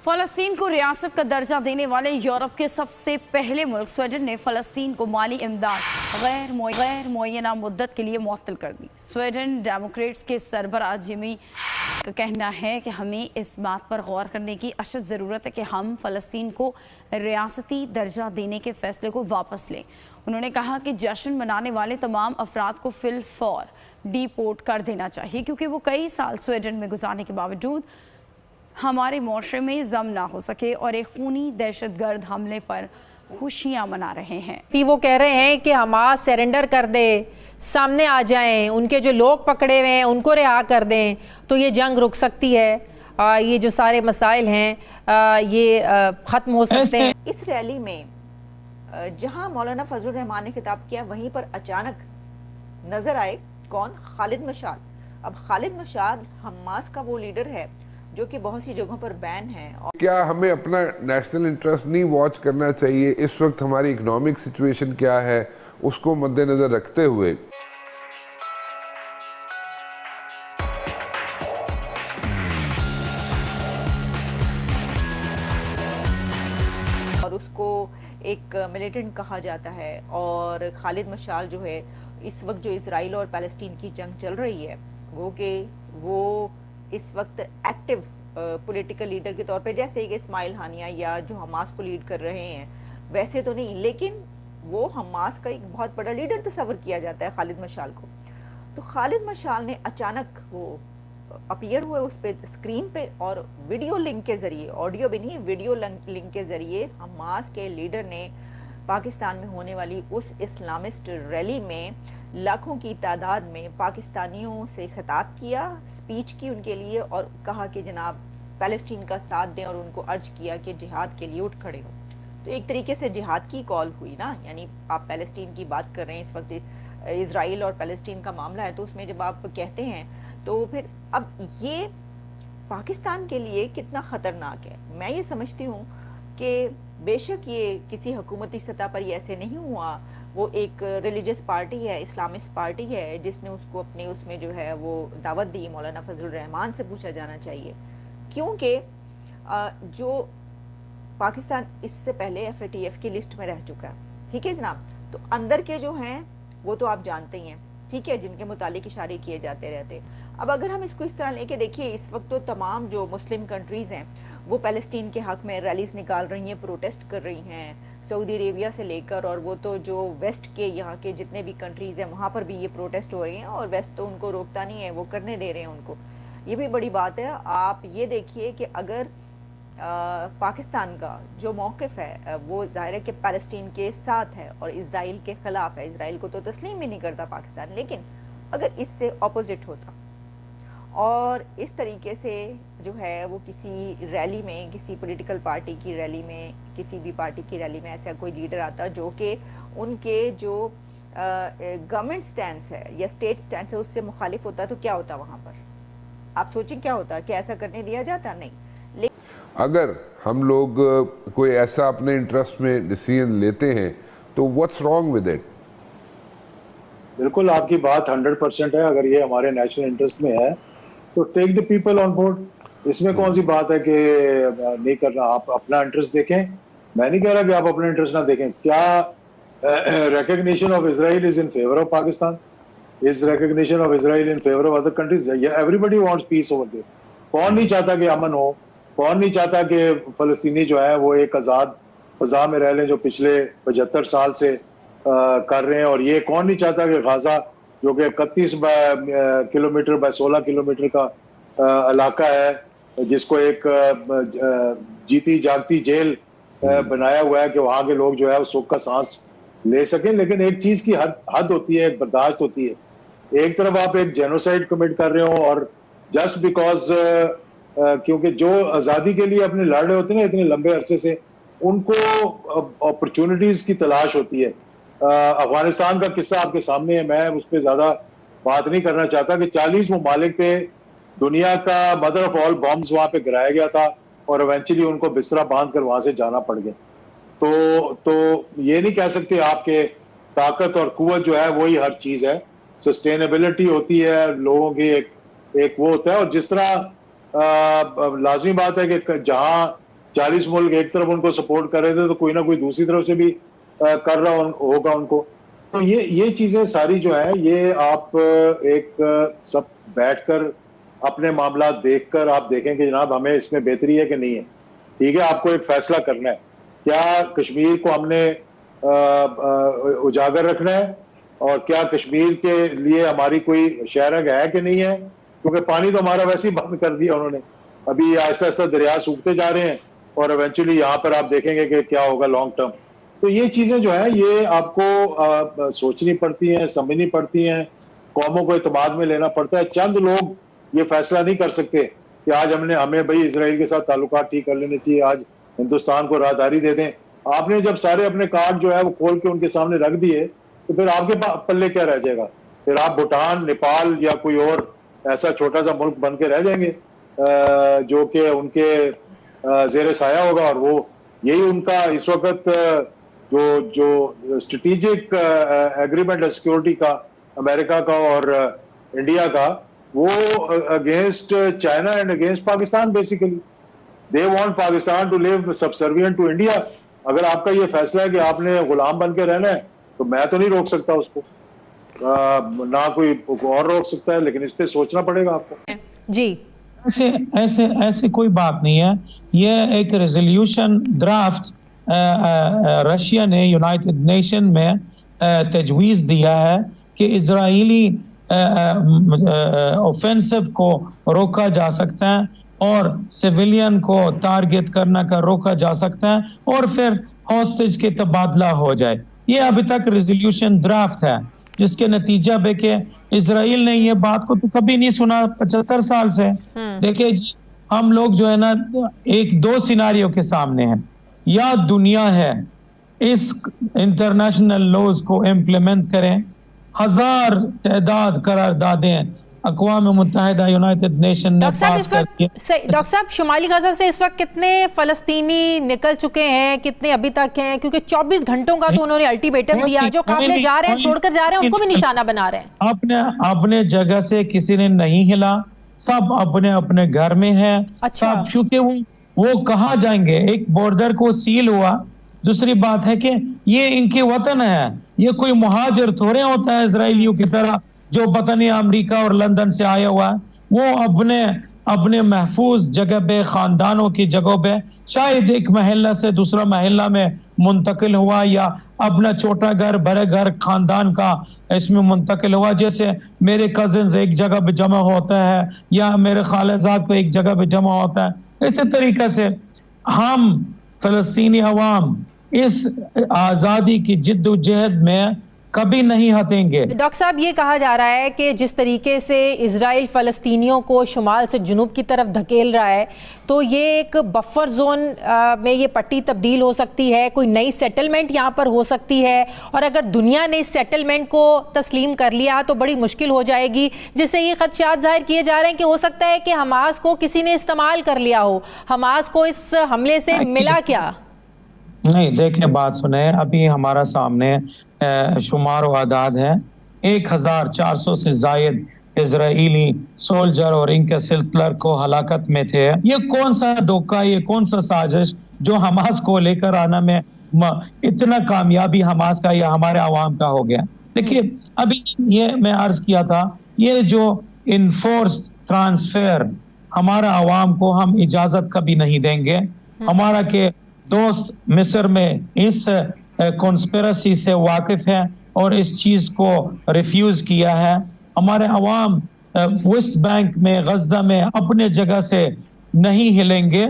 फ़लस्तीन को रियासत का दर्जा देने वाले यूरोप के सबसे पहले मुल्क स्वीडन ने फ़लस्तीन को माली इमदाद गैर मुअय्यना मुद्दत के लिए मुअत्तल कर दी। स्वीडन डेमोक्रेट्स के सरबराह जिमी का कहना है कि हमें इस बात पर गौर करने की अशद ज़रूरत है कि हम फ़लस्तीन को रियासती दर्जा देने के फैसले को वापस लें। उन्होंने कहा कि जश्न मनाने वाले तमाम अफराद को फिलफौर डिपोर्ट कर देना चाहिए, क्योंकि वो कई साल स्वीडन में गुजारने के बावजूद हमारे माशरे में जम ना हो सके और एक खूनी दहशतगर्द हमले पर खुशियां मना रहे हैं। वो कह रहे हैं कि हमास सरेंडर कर दे, सामने आ जाएं, उनके जो लोग पकड़े हुए हैं उनको रिहा कर दें तो ये जंग रुक सकती है, ये जो सारे मसाइल हैं ये ख़त्म हो सकते हैं। इस रैली में जहां मौलाना फजल रहमान ने खिताब किया, वहीं पर अचानक नजर आए कौन? खालिद मशाल। अब खालिद मशाल हमास का वो लीडर है जो कि बहुत सी जगहों पर बैन है। क्या हमें अपना नेशनल इंटरेस्ट नहीं वॉच करना चाहिए? इस वक्त हमारी इकोनॉमिक सिचुएशन क्या है उसको मद्देनजर रखते हुए और उसको एक मिलिटेंट कहा जाता है। और खालिद मशाल जो है, इस वक्त जो इजराइल और पैलेस्टीन की जंग चल रही है वो इस वक्त एक्टिव पॉलिटिकल लीडर के तौर पे, जैसे कि इस्माइल हानिया या जो हमास को लीड कर रहे हैं वैसे तो नहीं, लेकिन वो हमास का एक बहुत बड़ा लीडर तस्वर किया जाता है खालिद मशाल को। तो खालिद मशाल ने अचानक वो अपीयर हुए उस पे स्क्रीन पे और वीडियो लिंक के जरिए, ऑडियो भी नहीं, वीडियो लिंक के जरिए हमास के लीडर ने पाकिस्तान में होने वाली उस इस्लामिस्ट रैली में लाखों की तादाद में पाकिस्तानियों से खिताब किया, स्पीच की उनके लिए और कहा कि जनाब पैलेस्टीन का साथ दें और उनको अर्ज किया कि जिहाद के लिए उठ खड़े हो। तो एक तरीके से जिहाद की कॉल हुई ना, यानी आप पैलेस्टीन की बात कर रहे हैं, इस वक्त इजराइल और पैलेस्टीन का मामला है, तो उसमें जब आप कहते हैं तो फिर अब ये पाकिस्तान के लिए कितना ख़तरनाक है। मैं ये समझती हूँ कि बेशक ये किसी हुकूमती सतह पर ये ऐसे नहीं हुआ, वो एक रिलीजियस पार्टी है, इस्लामिस्ट पार्टी है जिसने उसको अपने उसमें जो है वो दावत दी। मौलाना फजल रहमान से पूछा जाना चाहिए, क्योंकि जो पाकिस्तान इससे एफएटीएफ की लिस्ट में रह चुका है, ठीक है जनाब। तो अंदर के जो हैं वो तो आप जानते ही हैं, ठीक है, जिनके मुतालिक इशारे किए जाते रहते। अब अगर हम इसको इस तरह लेके देखिए, इस वक्त तो तमाम जो मुस्लिम कंट्रीज़ हैं वो पैलेस्टीन के हक़ में रैलीज निकाल रही हैं, प्रोटेस्ट कर रही हैं, सऊदी अरेबिया से लेकर, और वो तो जो वेस्ट के यहाँ के जितने भी कंट्रीज़ हैं वहाँ पर भी ये प्रोटेस्ट हो रही हैं और वेस्ट तो उनको रोकता नहीं है, वो करने दे रहे हैं उनको। ये भी बड़ी बात है। आप ये देखिए कि अगर पाकिस्तान का जो मौक़िफ़ है वो ज़ाहिर है कि पैलेस्टीन के साथ है और इजराइल के ख़िलाफ़ है, इजराइल को तो तस्लीम भी नहीं करता पाकिस्तान, लेकिन अगर इससे अपोजिट होता और इस तरीके से जो है वो किसी रैली में, किसी पॉलिटिकल पार्टी की रैली में, किसी भी पार्टी की रैली में ऐसा कोई लीडर आता जो कि उनके जो गवर्नमेंट स्टैंड है या स्टेट स्टैंड है उससे मुखालिफ होता, तो क्या होता वहाँ पर? आप सोचें क्या होता, कि ऐसा करने दिया जाता? नहीं। अगर हम लोग कोई ऐसा अपने इंटरेस्ट में डिसीजन लेते हैं तो व्हाट्स रॉन्ग विद इट? बिल्कुल आपकी बात 100% है। अगर ये हमारे नेशनल इंटरेस्ट में है तो take the people on board. इसमें कौन सी बात है कि नहीं करना? आप अपना इंटरेस्ट देखें, मैं नहीं कह रहा कि आप अपना इंटरेस्ट ना देखें। क्या recognition of Israel is in favor of Pakistan? Is recognition of Israel in favor of other countries? Yeah, everybody wants peace over there. कौन नहीं चाहता कि अमन हो? कौन नहीं चाहता कि फलस्तीनी जो है वो एक आज़ाद फजा में रह लें, जो पिछले 75 साल से कर रहे हैं? और ये कौन नहीं चाहता कि गाजा जो कि 31 किलोमीटर बाय 16 किलोमीटर का इलाका है, जिसको एक जीती जागती जेल बनाया हुआ है कि वहाँ के लोग जो है सुख का सांस ले सकें। लेकिन एक चीज की हद होती है, एक बर्दाश्त होती है। एक तरफ आप एक जेनोसाइड कमिट कर रहे हो और जस्ट बिकॉज क्योंकि जो आज़ादी के लिए अपने लड़ रहे होते हैं ना इतने लंबे अरसे से, उनको अपॉर्चुनिटीज की तलाश होती है। अफगानिस्तान का किस्सा आपके सामने है, मैं उस पर ज्यादा बात नहीं करना चाहता कि 40 ममालिक पे दुनिया का मदर ऑफ ऑल बॉम्ब्स वहां पे गिराया गया था और इवेंचुअली उनको बिस्तरा बांध कर वहां से जाना पड़ गया। तो ये नहीं कह सकते आपके ताकत और कुव्वत जो है वही हर चीज है। सस्टेनेबिलिटी होती है, लोगों की एक वो होता है। और जिस तरह लाजमी बात है कि जहां 40 मुल्क एक तरफ उनको सपोर्ट कर रहे थे तो कोई ना कोई दूसरी तरफ से भी कर रहा होगा उनको। तो ये चीजें सारी जो है ये आप एक सब बैठकर अपने मामला देखकर आप देखें कि जनाब हमें इसमें बेहतरी है कि नहीं है। ठीक है, आपको एक फैसला करना है, क्या कश्मीर को हमने उजागर रखना है और क्या कश्मीर के लिए हमारी कोई शहरग है कि नहीं है, क्योंकि पानी तो हमारा वैसे ही बंद कर दिया उन्होंने। अभी आहिस्ता आहिस्ता दरिया सूखते जा रहे हैं और इवेंचुअली यहाँ पर आप देखेंगे कि क्या होगा लॉन्ग टर्म। तो ये चीजें जो है ये आपको सोचनी पड़ती हैं, समझनी पड़ती हैं, कौमों को इत्मीनान में लेना पड़ता है। चंद लोग ये फैसला नहीं कर सकते कि आज हमें भाई इजराइल के साथ ताल्लुकात ठीक कर लेने चाहिए, आज हिंदुस्तान को राहदारी दे दें। आपने जब सारे अपने कार्ड जो है वो खोल के उनके सामने रख दिए तो फिर आपके पल्ले क्या रह जाएगा? फिर आप भूटान, नेपाल या कोई और ऐसा छोटा सा मुल्क बन के रह जाएंगे जो कि उनके जेर साया होगा। और वो यही उनका इस वक्त जो स्ट्रेटेजिक एग्रीमेंट है सिक्योरिटी का अमेरिका का और इंडिया का, वो against China and against Pakistan. Basically they want Pakistan to live subservient to India. अगर आपका ये फैसला है कि आपने गुलाम बन के रहना है तो मैं तो नहीं रोक सकता उसको, ना कोई और रोक सकता है, लेकिन इस पे सोचना पड़ेगा आपको। जी, ऐसे कोई बात नहीं है। ये एक रेजोल्यूशन ड्राफ्ट रशिया ने यूनाइटेड नेशन में तजवीज़ दिया है कि इजरायली ऑफेंसिव को रोका जा सकता है और सिविलियन को टारगेट करना का रोका जा सकता है और फिर हॉस्टेज के तबादला हो जाए। ये अभी तक रेजोल्यूशन ड्राफ्ट है जिसके नतीजा पे कि इजराइल ने ये बात को तो कभी नहीं सुना 75 साल से। देखिए जी, हम लोग जो है ना एक दो सिनारियो के सामने हैं, या दुनिया है इस इंटरनेशनल लॉज को इम्प्लीमेंट करें, 1000 तादाद करारदादें अक़वाम मुत्तहिदा यूनाइटेड नेशन ने पास कर दी। डॉक्टर साहब, शुमाली गाजा से इस वक्त कितने फलस्तीनी निकल चुके हैं, कितने अभी तक हैं? क्योंकि 24 घंटों का तो उन्होंने अल्टीमेटम दिया, जो काफिले जा रहे हैं छोड़कर जा रहे हैं उनको भी निशाना बना रहे हैं। अपने जगह से किसी ने नहीं हिला, सब अपने अपने घर में है। अच्छा। सब क्योंकि वो कहाँ जाएंगे? एक बॉर्डर को सील हुआ। दूसरी बात है कि ये इनके वतन है, ये कोई मुहाजिर थोड़े होता है इजराइलियों की तरह जो पता नहीं अमेरिका और लंदन से आया हुआ है। वो अपने महफूज जगह पे, खानदानों की जगह पे, शायद एक महल्ला से दूसरा महल्ला में मुंतकिल हुआ या अपना छोटा घर, बड़े घर खानदान का इसमें मुंतकिल हुआ। जैसे मेरे कजिन्स एक जगह पे जमा होता है या मेरे खालाजाद को एक जगह पे जमा होता है। इसी तरीके से हम फलस्तीनी अवाम इस आज़ादी की जिद्दोजहद में कभी नहीं हटेंगे। डॉक्टर साहब, ये कहा जा रहा है कि जिस तरीके से इजराइल फ़लस्तीनियों को शुमाल से जुनूब की तरफ धकेल रहा है, तो ये एक बफर जोन में ये पट्टी तब्दील हो सकती है, कोई नई सेटलमेंट यहाँ पर हो सकती है, और अगर दुनिया ने इस सेटलमेंट को तस्लीम कर लिया तो बड़ी मुश्किल हो जाएगी, जिससे ये खदशात जाहिर किए जा रहे हैं कि हो सकता है कि हमास को किसी ने इस्तेमाल कर लिया हो। हमास को इस हमले से मिला क्या? नहीं, देखिए बात सुने, अभी हमारा सामने शुमार आदाद है 1400 से जायद इजराइली सोल्जर और इनके सिलसिलर को हलाकत में थे। ये कौन सा धोखा, ये कौन सा साजिश जो हमास को लेकर आना में इतना कामयाबी हमास का या हमारे अवाम का हो गया। देखिए अभी ये मैं अर्ज किया था, ये जो इनफोर्स ट्रांसफर हमारा अवाम को हम इजाजत कभी नहीं देंगे। हमारा के दोस्त मिस्र में इस कॉन्स्पिरेसी से वाकिफ है और इस चीज को रिफ्यूज किया है। हमारे अवाम वेस्ट बैंक में, गजा में अपने जगह से नहीं हिलेंगे।